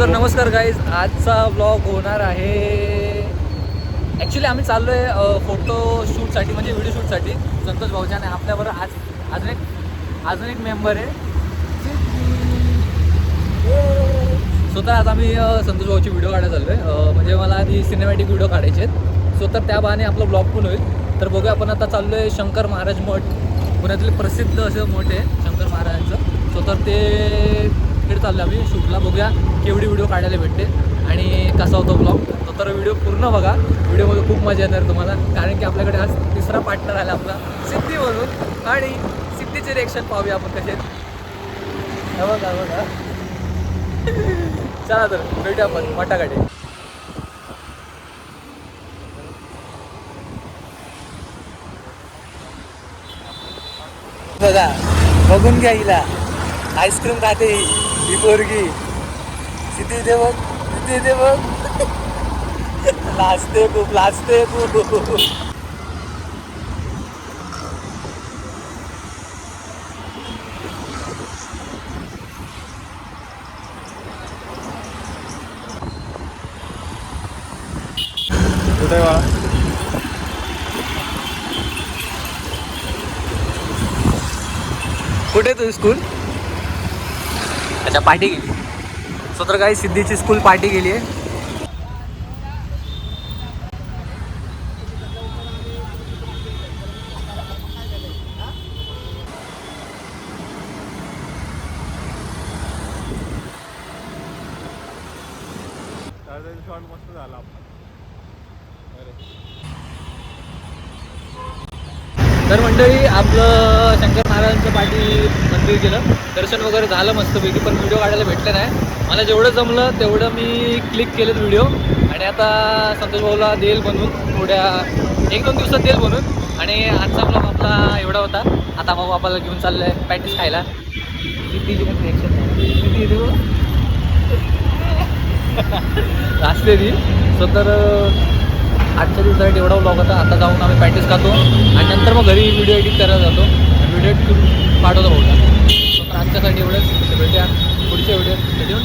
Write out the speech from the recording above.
तर नमस्कार गाईज, आजचा ब्लॉग होणार आहे. ॲक्च्युली आम्ही चाललो आहे फोटो शूटसाठी, म्हणजे व्हिडिओ शूटसाठी संतोष भाऊच्या. आणि आपल्याबरोबर अजून एक मेंबर आहे. स्वतः आज आम्ही संतोष भाऊची व्हिडिओ काढायला चाललो आहे. म्हणजे मला आधी सिनेमॅटिक व्हिडिओ काढायचे आहेत. सो तर त्या बहाने आपलं ब्लॉग पण होईल. तर बघूया, आपण आता चाललो आहे शंकर महाराज मठ, पुण्यातील प्रसिद्ध असं मठ आहे शंकर महाराजांचं. सो तर ते तिकडे चाललो आम्ही शूटला. बघूया केवढी व्हिडिओ काढायला भेटते आणि कसा होतो ब्लॉग. तर व्हिडिओ पूर्ण बघा. व्हिडिओमध्ये खूप मजा येणार तुम्हाला, कारण की आपल्याकडे आज तिसरा पार्टनर आला आपला सिद्धी म्हणून. आणि सिद्धीचे रिएक्शन पाहूया आपण कसे. बघा चला तर भेटूया आपण मठाकडे. बघा, बघून घ्या हिला, आईस्क्रीम खाते ही पोरगी. सिद्धी दे बघ, सिद्धी दे बघ. लाजते खूप, लाजते खूप. कुठे बा कुठे तुझी स्कूल? अच्छा, पार्टी गेली. स्वतः काही सिद्धीची स्कूल पार्टी गेली आहे. मस्त झाला. तर मंडळी, आपलं शंकर महाराजांचं पाठी मंदिर गेलं, दर्शन वगैरे झालं मस्तपैकी. पण व्हिडिओ काढायला भेटलं नाही. मला जेवढं जमलं तेवढं मी क्लिक केलं व्हिडिओ. आणि आता संतोष भाऊला देईल बनवून, थोड्या 1-2 दिवसात देईल बनवून. आणि आजचा ब्लॉग आपला एवढा होता. आता भाऊ आपल्याला घेऊन चाललं आहे पॅटीस खायला. किती रिएक्शन असते ती. सो तर आजच्या दिवसासाठी एवढा ब्लॉग होता. आता जाऊन आम्ही पॅटीस खातो आणि नंतर मग घरी व्हिडिओ एडिट करायला जातो. व्हिडिओ एडिट करून पाठवतो भाऊला. तर आजच्यासाठी एवढंच. भेटूया पुढच्या व्हिडिओ.